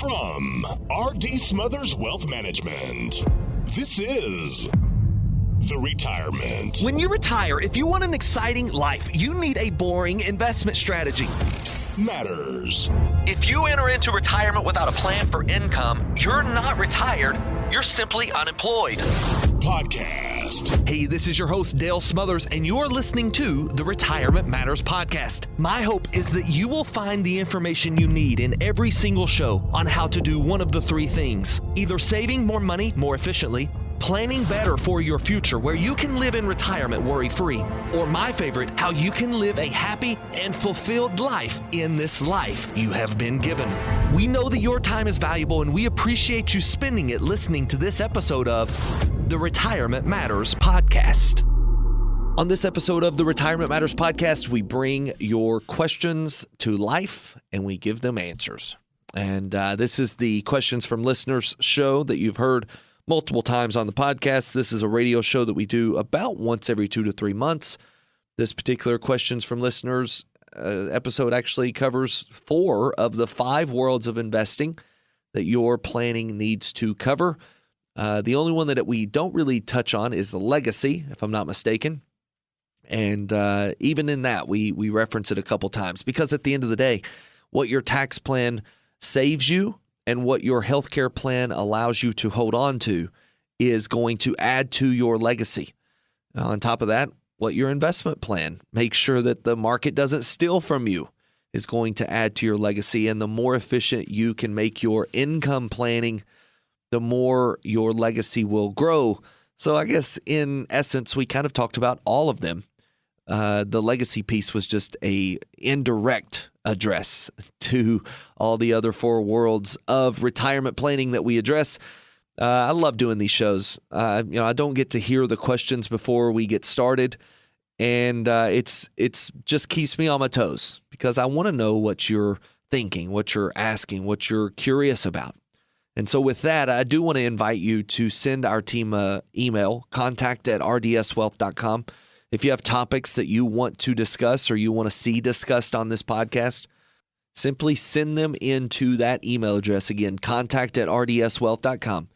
From R.D. Smothers Wealth Management, this is The Retirement. When you retire, if you want an exciting life, you need a boring investment strategy. Matters. If you enter into retirement without a plan for income, you're not retired, you're simply unemployed. Podcast. Hey, this is your host, Dale Smothers, and you're listening to the Retirement Matters Podcast. My hope is that you will find the information you need in every single show on how to do one of the three things: either saving more money more efficiently, planning better for your future where you can live in retirement worry-free, or my favorite, how you can live a happy and fulfilled life in this life you have been given. We know that your time is valuable, and we appreciate you spending it listening to this episode of the Retirement Matters Podcast. On this episode of the Retirement Matters Podcast, we bring your questions to life and we give them answers. And this is the Questions from Listeners show that you've heard multiple times on the podcast. This is a radio show that we do about once every 2 to 3 months. This particular Questions from Listeners episode actually covers 4 of the 5 worlds of investing that your planning needs to cover. The only one that we don't really touch on is the legacy, if I'm not mistaken. And even in that, we reference it a couple times, because at the end of the day, what your tax plan saves you and what your healthcare plan allows you to hold on to is going to add to your legacy. On top of that, what your investment plan makes sure that the market doesn't steal from you is going to add to your legacy. And the more efficient you can make your income planning, the more your legacy will grow. So I guess in essence, we kind of talked about all of them. The legacy piece was just a indirect address to all the other 4 worlds of retirement planning that we address. I love doing these shows. I don't get to hear the questions before we get started, and it's just keeps me on my toes because I want to know what you're thinking, what you're asking, what you're curious about. And so with that, I do want to invite you to send our team an email, contact@rdswealth.com. If you have topics that you want to discuss or you want to see discussed on this podcast, simply send them into that email address. Again, contact@rdswealth.com.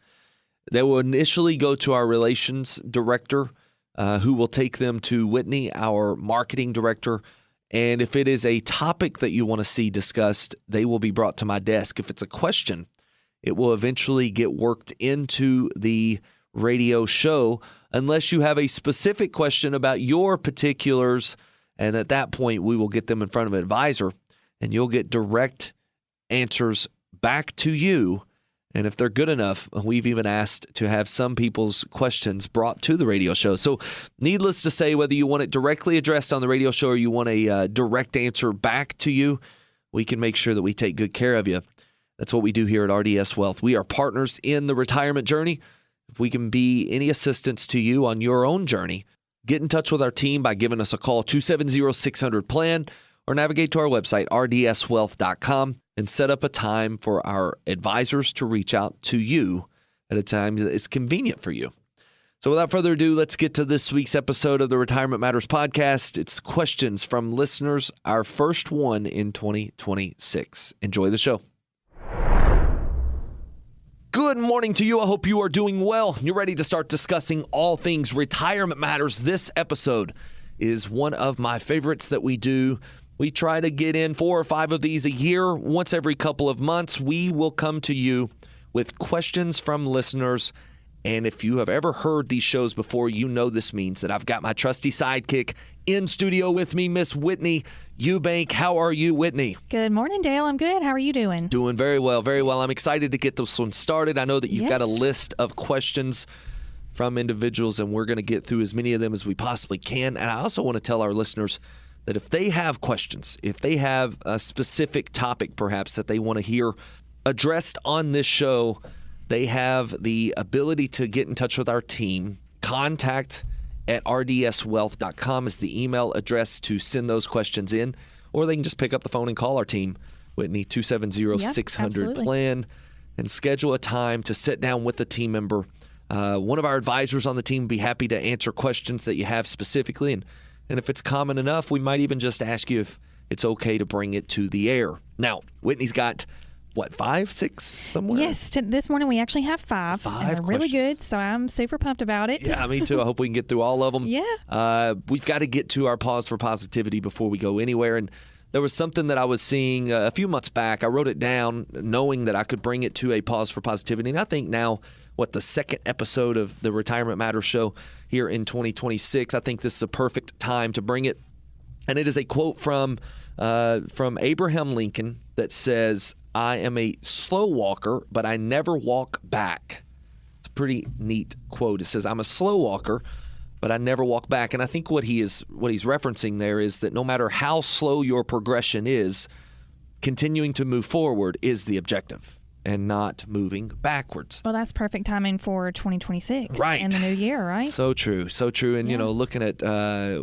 They will initially go to our relations director, who will take them to Whitney, our marketing director. And if it is a topic that you want to see discussed, they will be brought to my desk. If it's a question, it will eventually get worked into the radio show unless you have a specific question about your particulars. And at that point, we will get them in front of an advisor and you'll get direct answers back to you. And if they're good enough, we've even asked to have some people's questions brought to the radio show. So needless to say, whether you want it directly addressed on the radio show or you want a direct answer back to you, we can make sure that we take good care of you. That's what we do here at RDS Wealth. We are partners in the retirement journey. If we can be any assistance to you on your own journey, get in touch with our team by giving us a call, 270-600-PLAN, or navigate to our website, rdswealth.com, and set up a time for our advisors to reach out to you at a time that is convenient for you. So without further ado, let's get to this week's episode of the Retirement Matters Podcast. It's Questions from Listeners, our first one in 2026. Enjoy the show. Good morning to you. I hope you are doing well. You're ready to start discussing all things retirement matters. This episode is one of my favorites that we do. We try to get in 4 or 5 of these a year. Once every couple of months, we will come to you with questions from listeners. And if you have ever heard these shows before, you know this means that I've got my trusty sidekick in studio with me, Miss Whitney Eubank. How are you, Whitney? Good morning, Dale. I'm good. How are you doing? Doing very well, very well. I'm excited to get this one started. I know that you've got a list of questions from individuals, and we're going to get through as many of them as we possibly can. And I also want to tell our listeners that if they have questions, if they have a specific topic perhaps that they want to hear addressed on this show, they have the ability to get in touch with our team. Contact@rdswealth.com is the email address to send those questions in, or they can just pick up the phone and call our team, Whitney, 270-600-PLAN, and schedule a time to sit down with the team member. One of our advisors on the team would be happy to answer questions that you have specifically, and if it's common enough, we might even just ask you if it's okay to bring it to the air. Now, Whitney's got what, 5, 6 somewhere? Yes, this morning we actually have 5. 5 and they're really questions. good, so I'm super pumped about it. Yeah, me too. I hope we can get through all of them. Yeah. We've got to get to our pause for positivity before we go anywhere. And there was something that I was seeing a few months back. I wrote it down knowing that I could bring it to a pause for positivity. And I think now, the second episode of the Retirement Matters show here in 2026, I think this is a perfect time to bring it. And it is a quote from Abraham Lincoln that says, "I am a slow walker, but I never walk back." It's a pretty neat quote. It says, "I'm a slow walker, but I never walk back." And I think what he's referencing there is that no matter how slow your progression is, continuing to move forward is the objective and not moving backwards. Well, that's perfect timing for 2026 Right. and the new year, right? So true, so true. And, Yeah. looking at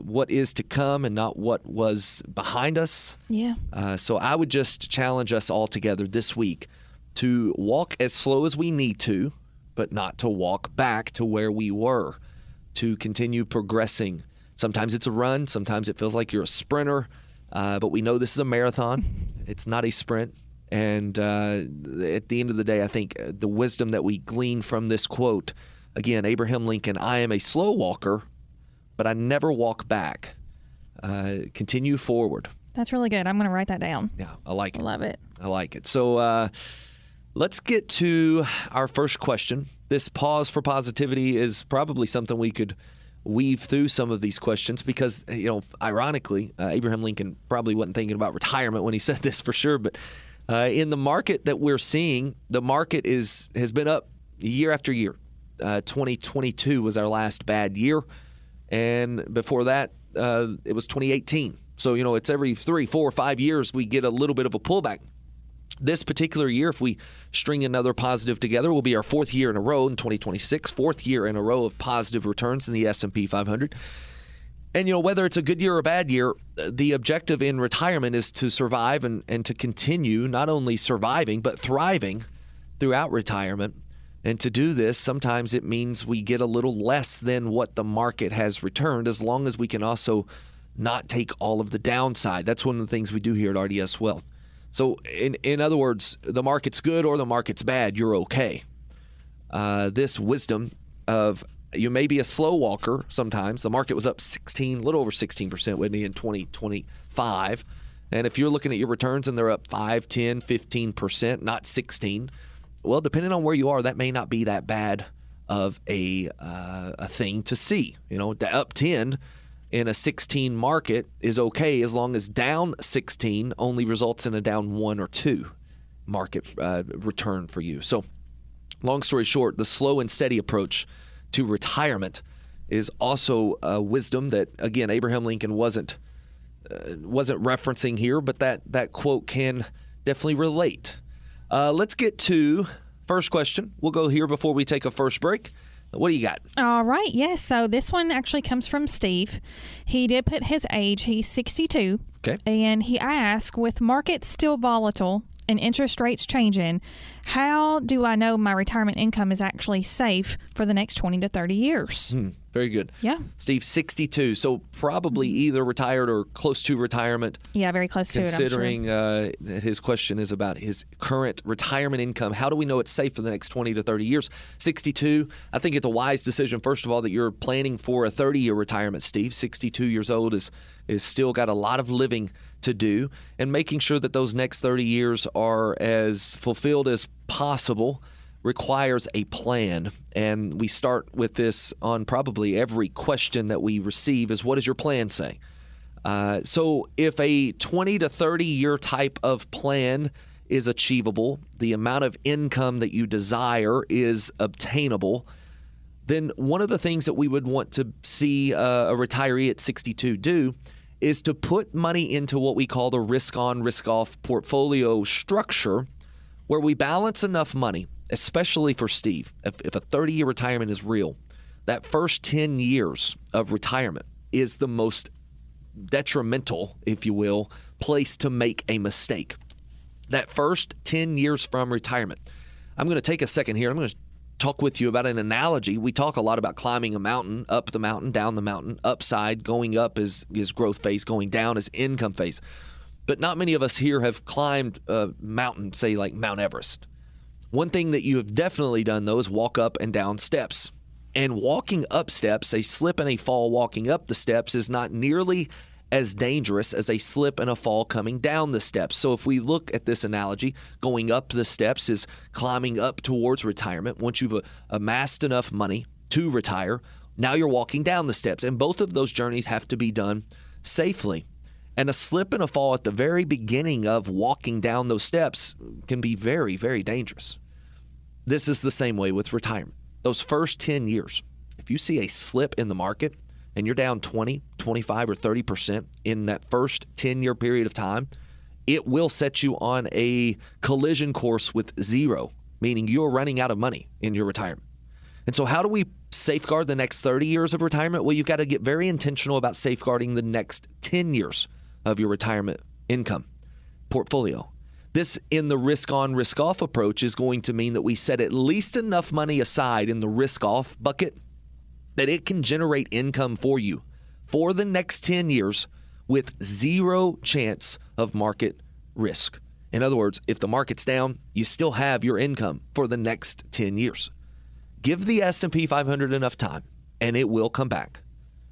what is to come and not what was behind us. Yeah. So I would just challenge us all together this week to walk as slow as we need to, but not to walk back to where we were, to continue progressing. Sometimes it's a run. Sometimes it feels like you're a sprinter, but we know this is a marathon. It's not a sprint. And at the end of the day, I think the wisdom that we glean from this quote, again, Abraham Lincoln, "I am a slow walker, but I never walk back." Continue forward. That's really good. I'm going to write that down. Yeah, I like it. Love it. I like it. So let's get to our first question. This pause for positivity is probably something we could weave through some of these questions because, ironically, Abraham Lincoln probably wasn't thinking about retirement when he said this for sure. But in the market that we're seeing, the market has been up year after year. 2022 was our last bad year. And before that, it was 2018. So, it's every 3, 4, 5 years we get a little bit of a pullback. This particular year, if we string another positive together, will be our 4th year in a row in 2026, 4th year in a row of positive returns in the S&P 500. And, whether it's a good year or a bad year, the objective in retirement is to survive and to continue not only surviving, but thriving throughout retirement. And to do this, sometimes it means we get a little less than what the market has returned, as long as we can also not take all of the downside. That's one of the things we do here at RDS Wealth. So in other words, the market's good or the market's bad, you're okay. This wisdom of you may be a slow walker sometimes. The market was up a little over 16%, wasn't it, in 2025. And if you're looking at your returns and they're up 5, 10, 15%, not 16, well, depending on where you are, that may not be that bad of a thing to see. Up 10 in a 16 market is okay as long as down 16 only results in a down 1 or 2 market return for you. So long story short, the slow and steady approach to retirement is also a wisdom that, again, Abraham Lincoln wasn't referencing here, but that quote can definitely relate. Let's get to first question. We'll go here before we take a first break. What do you got? All right. Yes. So this one actually comes from Steve. He did put his age. He's 62. Okay. And he asked, with markets still volatile and interest rates changing, how do I know my retirement income is actually safe for the next 20 to 30 years? Very good. Yeah. Steve, 62. So probably either retired or close to retirement. Yeah, very close to it, I'm sure. Considering that his question is about his current retirement income, how do we know it's safe for the next 20 to 30 years? 62, I think it's a wise decision, first of all, that you're planning for a 30-year retirement, Steve. 62 years old is still got a lot of living to do, and making sure that those next 30 years are as fulfilled as possible requires a plan. And we start with this on probably every question that we receive is, what does your plan say? So if a 20 to 30 year type of plan is achievable, the amount of income that you desire is obtainable, then one of the things that we would want to see a retiree at 62 do is to put money into what we call the risk-on, risk-off portfolio structure, where we balance enough money, especially for Steve, if a 30-year retirement is real, that first 10 years of retirement is the most detrimental, if you will, place to make a mistake. That first 10 years from retirement. I'm going to take a second here. I'm going to talk with you about an analogy. We talk a lot about climbing a mountain, up the mountain, down the mountain, upside. Going up is growth phase, going down is income phase. but not many of us here have climbed a mountain, say like Mount Everest. One thing that you have definitely done, though, is walk up and down steps. And walking up steps, a slip and a fall walking up the steps is not nearly as dangerous as a slip and a fall coming down the steps. So if we look at this analogy, going up the steps is climbing up towards retirement. Once you've amassed enough money to retire, now you're walking down the steps. And both of those journeys have to be done safely. And a slip and a fall at the very beginning of walking down those steps can be very, very dangerous. This is the same way with retirement. Those first 10 years, if you see a slip in the market and you're down 20, 25, or 30% in that first 10-year period of time, it will set you on a collision course with zero, meaning you're running out of money in your retirement. And so how do we safeguard the next 30 years of retirement? Well, you've got to get very intentional about safeguarding the next 10 years of your retirement income portfolio. This, in the risk-on, risk-off approach, is going to mean that we set at least enough money aside in the risk-off bucket that it can generate income for you for the next 10 years with zero chance of market risk. In other words, if the market's down, you still have your income for the next 10 years. Give the S&P 500 enough time, and it will come back.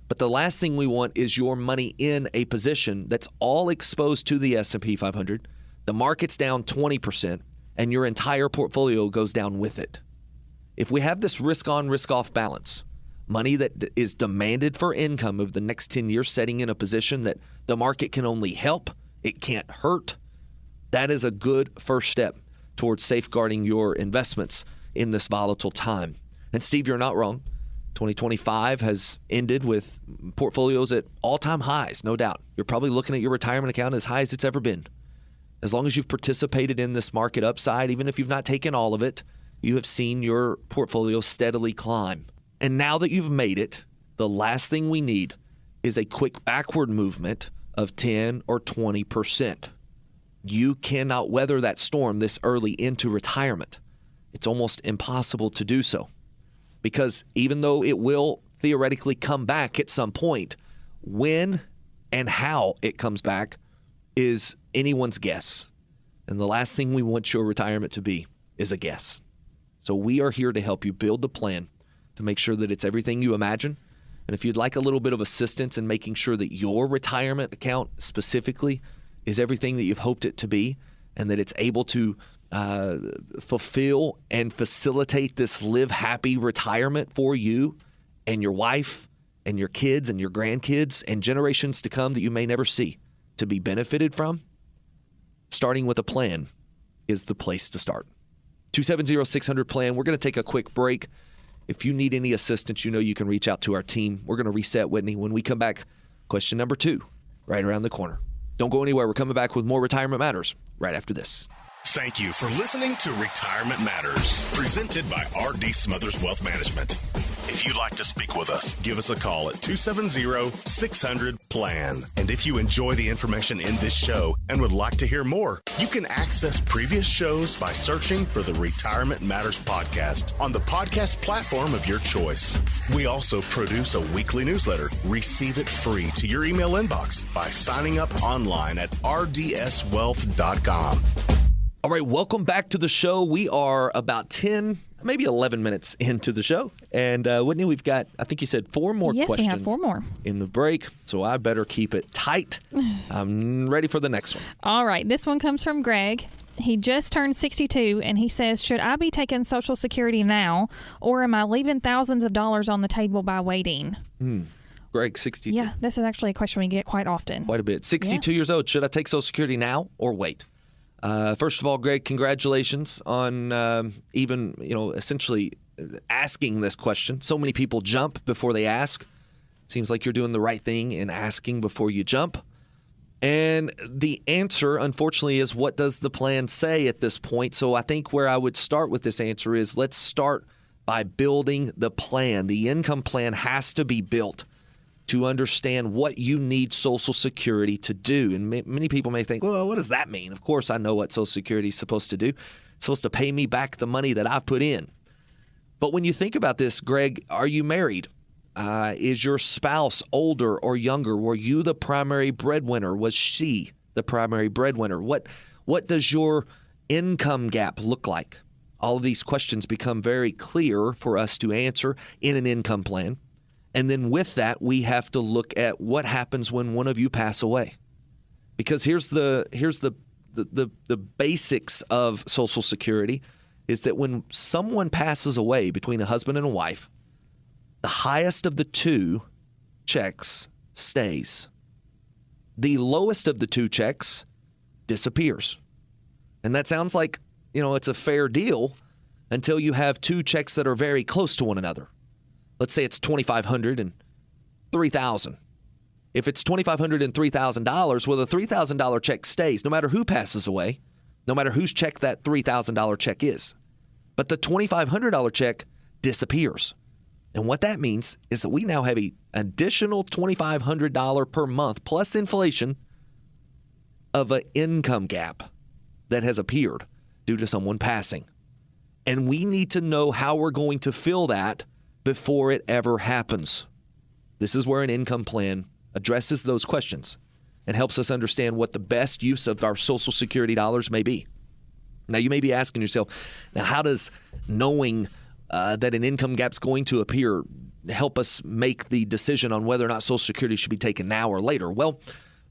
But the last thing we want is your money in a position that's all exposed to the S&P 500. The market's down 20%, and your entire portfolio goes down with it. If we have this risk-on, risk-off balance, money that is demanded for income over the next 10 years, setting in a position that the market can only help, it can't hurt, that is a good first step towards safeguarding your investments in this volatile time. And Steve, you're not wrong. 2025 has ended with portfolios at all-time highs, no doubt. You're probably looking at your retirement account as high as it's ever been. As long as you've participated in this market upside, even if you've not taken all of it, you have seen your portfolio steadily climb. And now that you've made it, the last thing we need is a quick backward movement of 10 or 20%. You cannot weather that storm this early into retirement. It's almost impossible to do so. Because even though it will theoretically come back at some point, when and how it comes back is anyone's guess. And the last thing we want your retirement to be is a guess. So we are here to help you build the plan to make sure that it's everything you imagine. And if you'd like a little bit of assistance in making sure that your retirement account specifically is everything that you've hoped it to be, and that it's able to fulfill and facilitate this live happy retirement for you and your wife and your kids and your grandkids and generations to come that you may never see to be benefited from, starting with a plan is the place to start. 270-600-PLAN. We're going to take a quick break. If you need any assistance, you know you can reach out to our team. We're going to reset Whitney. When we come back, question number 2, right around the corner. Don't go anywhere. We're coming back with more Retirement Matters right after this. Thank you for listening to Retirement Matters, presented by R.D. Smothers Wealth Management. If you'd like to speak with us, give us a call at 270-600-PLAN. And if you enjoy the information in this show and would like to hear more, you can access previous shows by searching for the Retirement Matters podcast on the podcast platform of your choice. We also produce a weekly newsletter. Receive it free to your email inbox by signing up online at rdswealth.com. All right, welcome back to the show. We are about 10, maybe 11 minutes into the show. And Whitney, we've got, I think you said 4 more questions. Yes, we have 4 more. In the break, so I better keep it tight. I'm ready for the next one. All right, this one comes from Greg. He just turned 62, and he says, should I be taking Social Security now, or am I leaving thousands of dollars on the table by waiting? Greg, 62. Yeah, this is actually a question we get quite often. Quite a bit. 62 years old. Should I take Social Security now or wait? First of all, Greg, congratulations on essentially asking this question. So many people jump before they ask. It seems like you're doing the right thing in asking before you jump. And the answer, unfortunately, is what does the plan say at this point? So I think where I would start with this answer is let's start by building the plan. The income plan has to be built to understand what you need Social Security to do. And many people may think, well, what does that mean? Of course, I know what Social Security is supposed to do. It's supposed to pay me back the money that I've put in. But when you think about this, Greg, are you married? Is your spouse older or younger? Were you the primary breadwinner? Was she the primary breadwinner? What does your income gap look like? All of these questions become very clear for us to answer in an income plan. And then with that, we have to look at what happens when one of you pass away. Because here's the basics of Social Security is that when someone passes away between a husband and a wife, the highest of the two checks stays. The lowest of the two checks disappears. And that sounds like, it's a fair deal until you have two checks that are very close to one another. Let's say it's $2,500 and $3,000. If it's $2,500 and $3,000, well, the $3,000 check stays no matter who passes away, no matter whose check that $3,000 check is. But the $2,500 check disappears. And what that means is that we now have an additional $2,500 per month plus inflation of an income gap that has appeared due to someone passing. And we need to know how we're going to fill that before it ever happens. This is where an income plan addresses those questions and helps us understand what the best use of our Social Security dollars may be. Now, you may be asking yourself, now how does knowing that an income gap is going to appear help us make the decision on whether or not Social Security should be taken now or later? Well,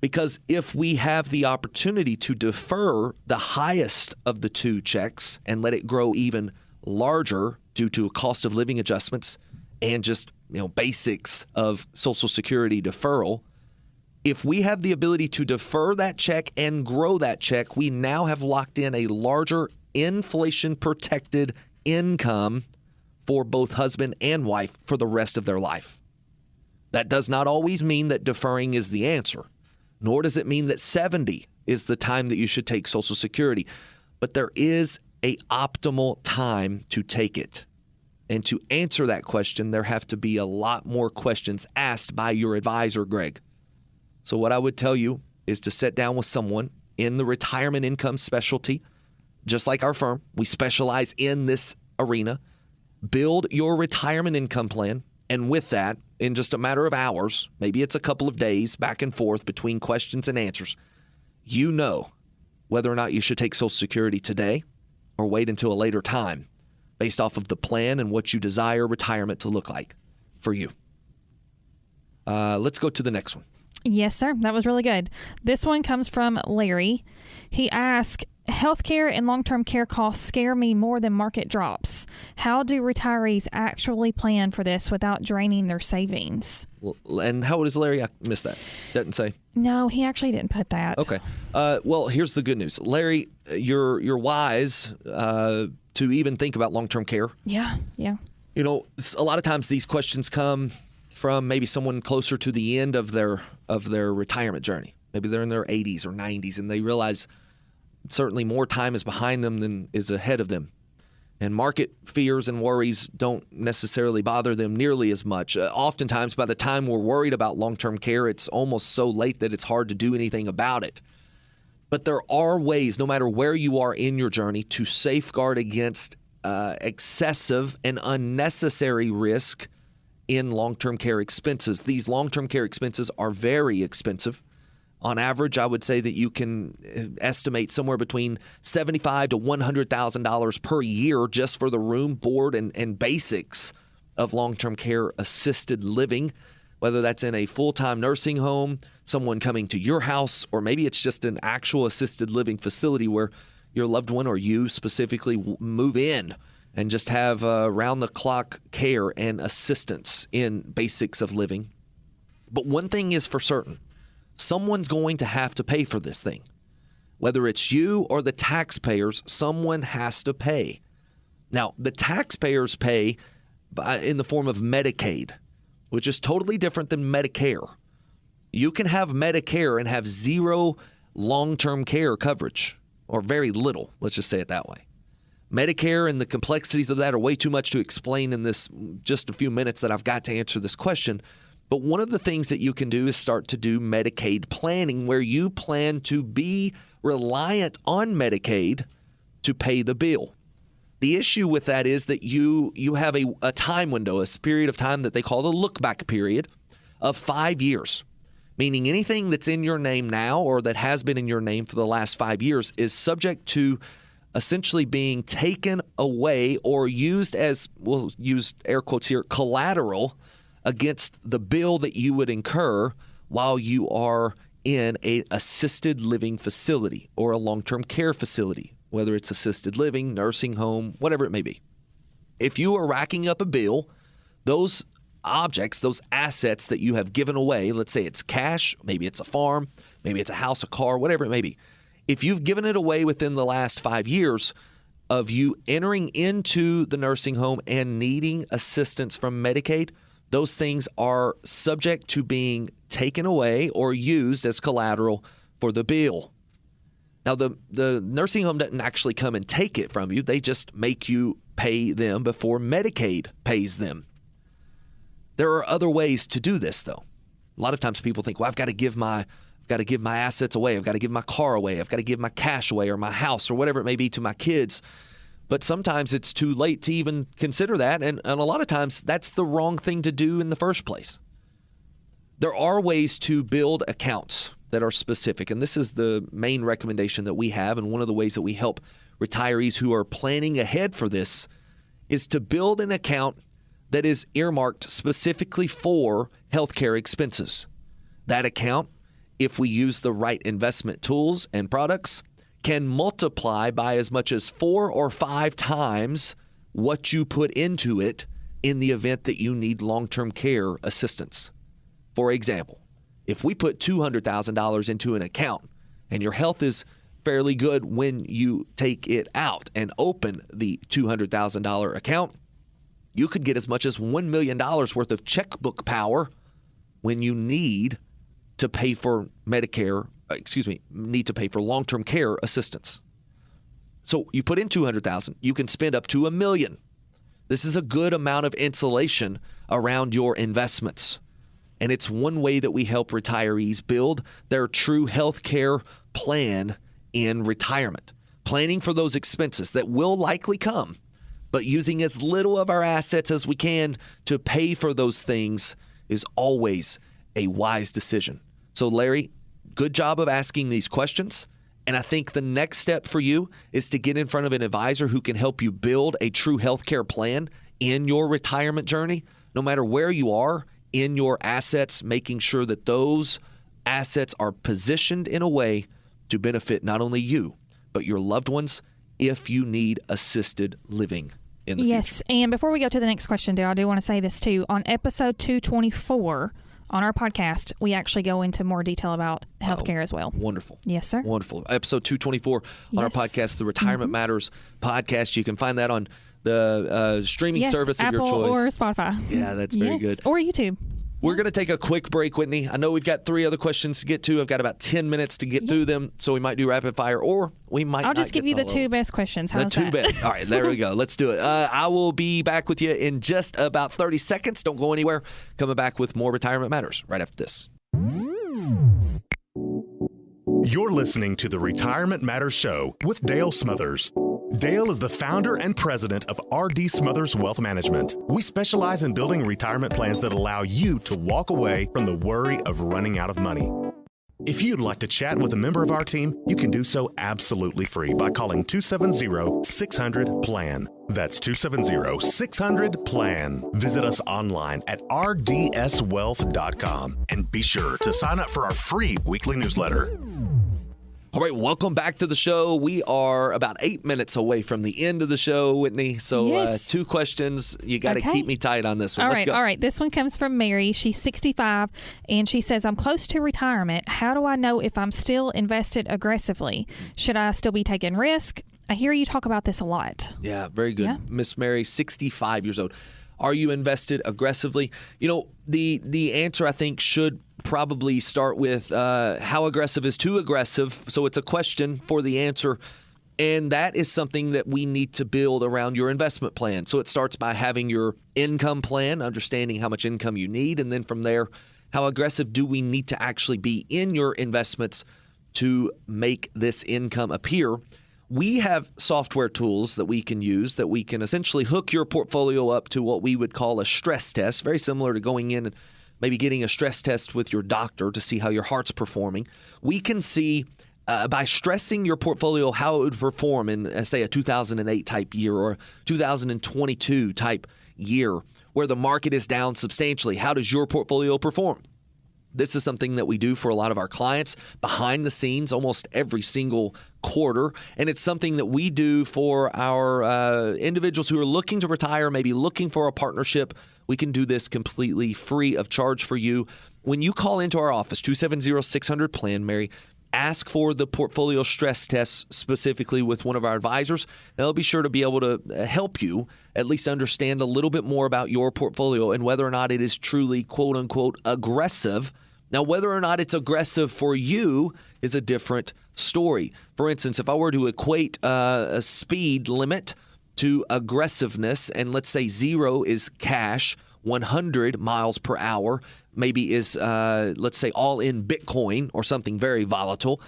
because if we have the opportunity to defer the highest of the two checks and let it grow even larger due to cost of living adjustments and just basics of Social Security deferral, if we have the ability to defer that check and grow that check, we now have locked in a larger inflation-protected income for both husband and wife for the rest of their life. That does not always mean that deferring is the answer, nor does it mean that 70 is the time that you should take Social Security. But there is an optimal time to take it. And to answer that question, there have to be a lot more questions asked by your advisor, Greg. So what I would tell you is to sit down with someone in the retirement income specialty, just like our firm. We specialize in this arena. Build your retirement income plan. And with that, in just a matter of hours, maybe it's a couple of days back and forth between questions and answers, you know whether or not you should take Social Security today or wait until a later time based off of the plan and what you desire retirement to look like for you. Let's go to the next one. Yes, sir. That was really good. This one comes from Larry. He asked, healthcare and long-term care costs scare me more than market drops. How do retirees actually plan for this without draining their savings? And how old is Larry? I missed that. Doesn't say. No, he actually didn't put that. Okay. Well, here's the good news. Larry, you're wise to even think about long-term care. Yeah. A lot of times these questions come from maybe someone closer to the end of their retirement journey. Maybe they're in their 80s or 90s, and they realize certainly more time is behind them than is ahead of them. And market fears and worries don't necessarily bother them nearly as much. Oftentimes, by the time we're worried about long-term care, it's almost so late that it's hard to do anything about it. But there are ways, no matter where you are in your journey, to safeguard against excessive and unnecessary risk in long-term care expenses. These long-term care expenses are very expensive. On average, I would say that you can estimate somewhere between $75,000 to $100,000 per year just for the room, board, and basics of long-term care assisted living, whether that's in a full-time nursing home, someone coming to your house, or maybe it's just an actual assisted living facility where your loved one or you specifically move in and just have round-the-clock care and assistance in basics of living. But one thing is for certain. Someone's going to have to pay for this thing. Whether it's you or the taxpayers, someone has to pay. Now, the taxpayers pay in the form of Medicaid, which is totally different than Medicare. You can have Medicare and have zero long-term care coverage, or very little, let's just say it that way. Medicare and the complexities of that are way too much to explain in this just a few minutes that I've got to answer this question. But one of the things that you can do is start to do Medicaid planning, where you plan to be reliant on Medicaid to pay the bill. The issue with that is that you have a time window, a period of time that they call the look-back period of 5 years. meaning anything that's in your name now or that has been in your name for the last 5 years is subject to essentially being taken away or used as, we'll use air quotes here, collateral against the bill that you would incur while you are in a assisted living facility or a long-term care facility, whether it's assisted living, nursing home, whatever it may be. If you are racking up a bill, those objects, those assets that you have given away, let's say it's cash, maybe it's a farm, maybe it's a house, a car, whatever it may be. If you've given it away within the last 5 years of you entering into the nursing home and needing assistance from Medicaid, those things are subject to being taken away or used as collateral for the bill. Now, the nursing home doesn't actually come and take it from you. They just make you pay them before Medicaid pays them. There are other ways to do this, though. A lot of times people think, well, I've got to give my assets away. I've got to give my car away. I've got to give my cash away or my house or whatever it may be to my kids. But sometimes it's too late to even consider that. And a lot of times that's the wrong thing to do in the first place. There are ways to build accounts that are specific. And this is the main recommendation that we have. And one of the ways that we help retirees who are planning ahead for this is to build an account that is earmarked specifically for healthcare expenses. That account, if we use the right investment tools and products, can multiply by as much as 4 or 5 times what you put into it in the event that you need long-term care assistance. For example, if we put $200,000 into an account and your health is fairly good when you take it out and open the $200,000 account, you could get as much as $1 million worth of checkbook power when you need to pay for need to pay for long-term care assistance. So you put in $200,000, you can spend up to $1 million. This is a good amount of insulation around your investments. And it's one way that we help retirees build their true health care plan in retirement. Planning for those expenses that will likely come, but using as little of our assets as we can to pay for those things is always a wise decision. So, Larry, good job of asking these questions. And I think the next step for you is to get in front of an advisor who can help you build a true healthcare plan in your retirement journey, no matter where you are in your assets, making sure that those assets are positioned in a way to benefit not only you, but your loved ones if you need assisted living in the future. Yes, and before we go to the next question, Dale, I do want to say this too. On episode 224 on our podcast, we actually go into more detail about healthcare as well. Wonderful. Yes, sir. Wonderful. Episode 224 on our podcast, the Retirement Matters podcast. You can find that on the streaming service of Apple your choice. or Spotify. Yeah, that's very good. Or YouTube. We're going to take a quick break, Whitney. I know we've got 3 other questions to get to. I've got about 10 minutes to get through them, so we might do rapid fire, or we might I'll just give you the 2 best questions. How's the 2 that? best. All right, there we go. Let's do it. I will be back with you in just about 30 seconds. Don't go anywhere. Coming back with more Retirement Matters right after this. You're listening to the Retirement Matters Show with Dale Smothers. Dale is the founder and president of R.D. Smothers Wealth Management. We specialize in building retirement plans that allow you to walk away from the worry of running out of money. If you'd like to chat with a member of our team, you can do so absolutely free by calling 270-600-PLAN. That's 270-600-PLAN. Visit us online at rdswealth.com and be sure to sign up for our free weekly newsletter. All right, welcome back to the show. We are about 8 minutes away from the end of the show, Whitney. So 2 questions. You got to keep me tight on this one. Let's go. All right. This one comes from Mary. She's 65, and she says, I'm close to retirement. How do I know if I'm still invested aggressively? Should I still be taking risk? I hear you talk about this a lot. Yeah, very good. Miss Mary, 65 years old. Are you invested aggressively? You know, the answer, I think, should probably start with how aggressive is too aggressive. So it's a question for the answer. And that is something that we need to build around your investment plan. So it starts by having your income plan, understanding how much income you need. And then from there, how aggressive do we need to actually be in your investments to make this income appear? We have software tools that we can use that we can essentially hook your portfolio up to what we would call a stress test, very similar to going in and maybe getting a stress test with your doctor to see how your heart's performing, we can see by stressing your portfolio how it would perform in, say, a 2008 type year or 2022 type year where the market is down substantially. How does your portfolio perform? This is something that we do for a lot of our clients behind the scenes almost every single quarter. And it's something that we do for our individuals who are looking to retire, maybe looking for a partnership. We can do this completely free of charge for you. When you call into our office, 270-600-PLAN, Mary, ask for the portfolio stress test specifically with one of our advisors. They'll be sure to be able to help you at least understand a little bit more about your portfolio and whether or not it is truly, quote unquote, aggressive. Now, whether or not it's aggressive for you is a different story. For instance, if I were to equate a speed limit to aggressiveness, and let's say 0 is cash, 100 miles per hour maybe is, let's say, all in Bitcoin or something very volatile.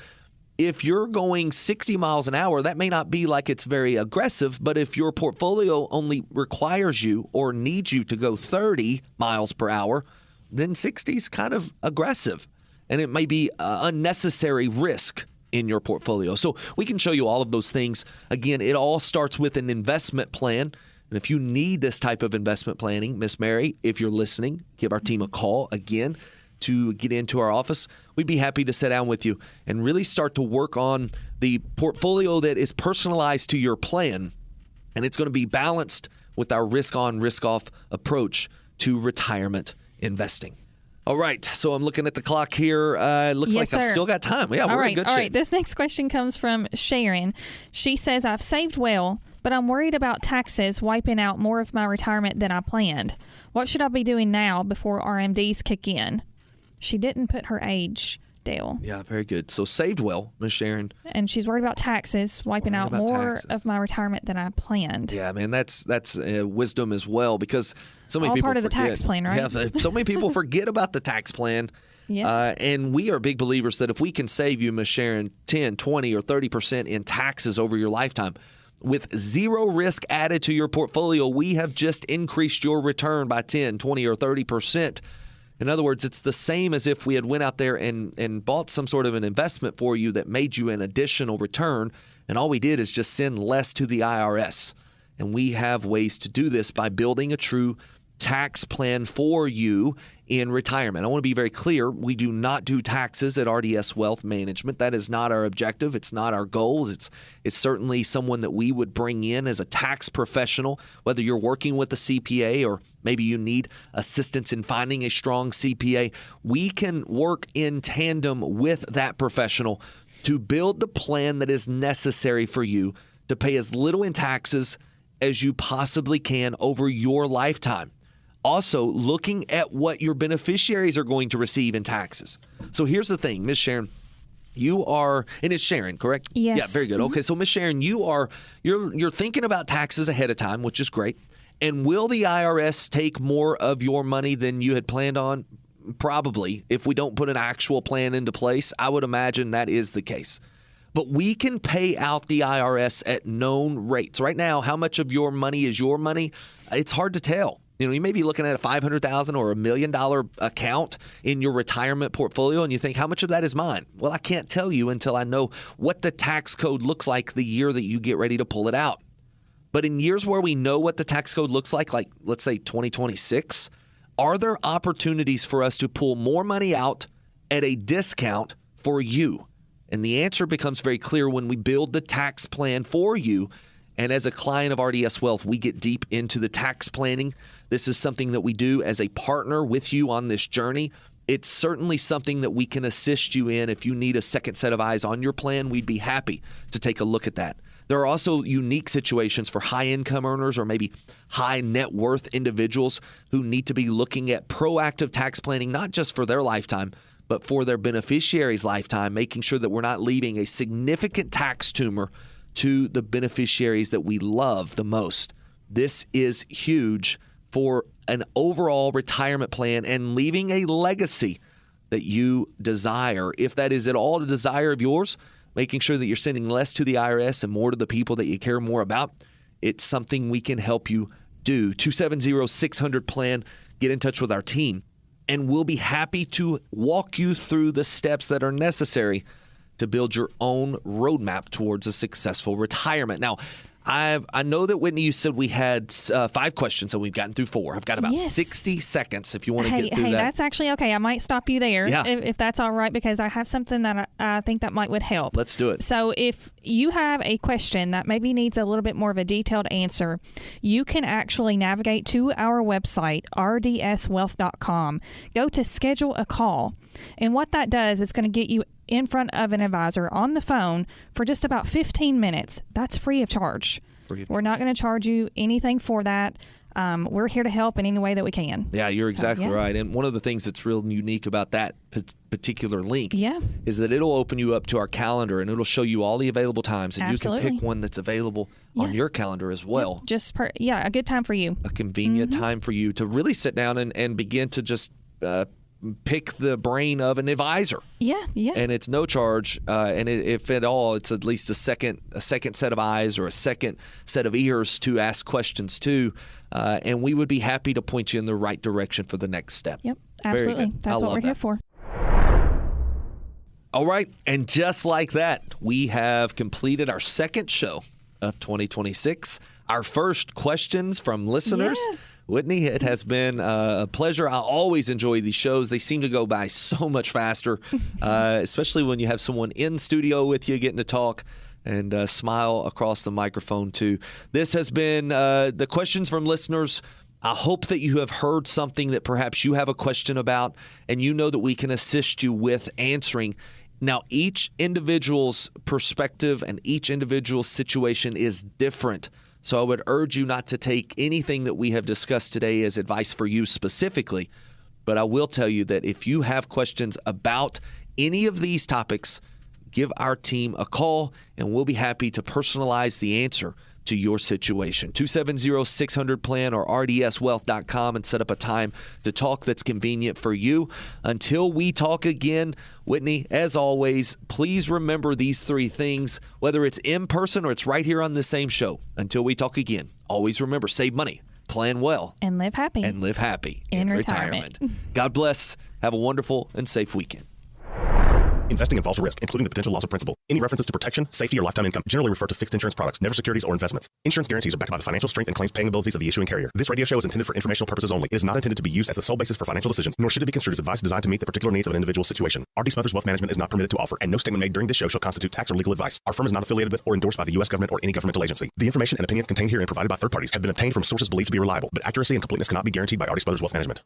If you're going 60 miles an hour, that may not be like it's very aggressive, but if your portfolio only requires you or needs you to go 30 miles per hour, then 60 is kind of aggressive, and it may be unnecessary risk in your portfolio. So we can show you all of those things. Again, it all starts with an investment plan. And if you need this type of investment planning, Miss Mary, if you're listening, give our team a call again to get into our office. We'd be happy to sit down with you and really start to work on the portfolio that is personalized to your plan. And it's going to be balanced with our risk-on, risk-off approach to retirement investing. All right, so I'm looking at the clock here. It looks like I've still got time. Yeah, we're in good shape. All right, this next question comes from Sharon. She says, I've saved well, but I'm worried about taxes wiping out more of my retirement than I planned. What should I be doing now before RMDs kick in? She didn't put her age, Dale. Yeah, very good. So saved well, Miss Sharon. And she's worried about taxes wiping out more of my retirement than I planned. Yeah, man, that's wisdom as well, because so many all people part of forget. the tax plan, right? Yeah, so many people forget about the tax plan. Yeah. And we are big believers that if we can save you, Miss Sharon, 10, 20, or 30% in taxes over your lifetime, with zero risk added to your portfolio, we have just increased your return by 10, 20, or 30%. In other words, it's the same as if we had went out there and bought some sort of an investment for you that made you an additional return, and all we did is just send less to the IRS. And we have ways to do this by building a true tax plan for you in retirement. I want to be very clear. We do not do taxes at RDS Wealth Management. That is not our objective. It's not our goals. It's certainly someone that we would bring in as a tax professional, whether you're working with a CPA or maybe you need assistance in finding a strong CPA. We can work in tandem with that professional to build the plan that is necessary for you to pay as little in taxes as you possibly can over your lifetime. Also, looking at what your beneficiaries are going to receive in taxes. So here's the thing, Miss Sharon, you are, and it's Sharon, correct? Yes. Yeah, very good. Okay, so Miss Sharon, you're thinking about taxes ahead of time, which is great. And will the IRS take more of your money than you had planned on? Probably. If we don't put an actual plan into place, I would imagine that is the case. But we can pay out the IRS at known rates. Right now, how much of your money is your money? It's hard to tell. You may be looking at a $500,000 or $1 million account in your retirement portfolio, and you think, how much of that is mine? Well, I can't tell you until I know what the tax code looks like the year that you get ready to pull it out. But in years where we know what the tax code looks like let's say 2026, are there opportunities for us to pull more money out at a discount for you? And the answer becomes very clear when we build the tax plan for you. And as a client of RDS Wealth, we get deep into the tax planning. This is something that we do as a partner with you on this journey. It's certainly something that we can assist you in. If you need a second set of eyes on your plan, we'd be happy to take a look at that. There are also unique situations for high-income earners or maybe high net worth individuals who need to be looking at proactive tax planning, not just for their lifetime, but for their beneficiaries' lifetime, making sure that we're not leaving a significant tax tumor to the beneficiaries that we love the most. This is huge for an overall retirement plan and leaving a legacy that you desire. If that is at all a desire of yours, making sure that you're sending less to the IRS and more to the people that you care more about, it's something we can help you do. 270-600-PLAN. Get in touch with our team. and we'll be happy to walk you through the steps that are necessary to build your own roadmap towards a successful retirement. Now, I know that, Whitney, you said we had 5 questions, and we've gotten through 4. I've got about 60 seconds if you want to get through that. Hey, that's actually okay. I might stop you there if that's all right, because I have something that I think that would help. Let's do it. So if you have a question that maybe needs a little bit more of a detailed answer, you can actually navigate to our website, rdswealth.com. Go to schedule a call. And what that does is going to get you in front of an advisor on the phone for just about 15 minutes. That's free of charge. We're not going to charge you anything for that. We're here to help in any way that we can. Yeah, you're exactly right. And one of the things that's real unique about that particular link is that it'll open you up to our calendar, and it'll show you all the available times, and Absolutely. You can pick one that's available on your calendar as well. Just a good time for you. A convenient time for you to really sit down and begin to just pick the brain of an advisor. Yeah. And it's no charge, and if at all, it's at least a second set of eyes or a second set of ears to ask questions to, and we would be happy to point you in the right direction for the next step. Yep, absolutely. That's what we're here for. All right, and just like that, we have completed our second show of 2026. Our first questions from listeners. Yeah. Whitney, it has been a pleasure. I always enjoy these shows. They seem to go by so much faster, especially when you have someone in studio with you getting to talk and smile across the microphone, too. This has been the questions from listeners. I hope that you have heard something that perhaps you have a question about, and you know that we can assist you with answering. Now, each individual's perspective and each individual's situation is different. So I would urge you not to take anything that we have discussed today as advice for you specifically. But I will tell you that if you have questions about any of these topics, give our team a call, and we'll be happy to personalize the answer to your situation. 270-600-PLAN or rdswealth.com and set up a time to talk that's convenient for you. Until we talk again, Whitney, as always, please remember these 3 things, whether it's in person or it's right here on the same show. Until we talk again, always remember, save money, plan well, and live happy. In retirement. God bless. Have a wonderful and safe weekend. Investing involves a risk, including the potential loss of principal. Any references to protection, safety, or lifetime income generally refer to fixed insurance products, never securities or investments. Insurance guarantees are backed by the financial strength and claims paying abilities of the issuing carrier. This radio show is intended for informational purposes only. It is not intended to be used as the sole basis for financial decisions, nor should it be construed as advice designed to meet the particular needs of an individual situation. R.D. Smothers Wealth Management is not permitted to offer, and no statement made during this show shall constitute tax or legal advice. Our firm is not affiliated with or endorsed by the U.S. government or any governmental agency. The information and opinions contained herein provided by third parties have been obtained from sources believed to be reliable, but accuracy and completeness cannot be guaranteed by R.D. Smothers Wealth Management.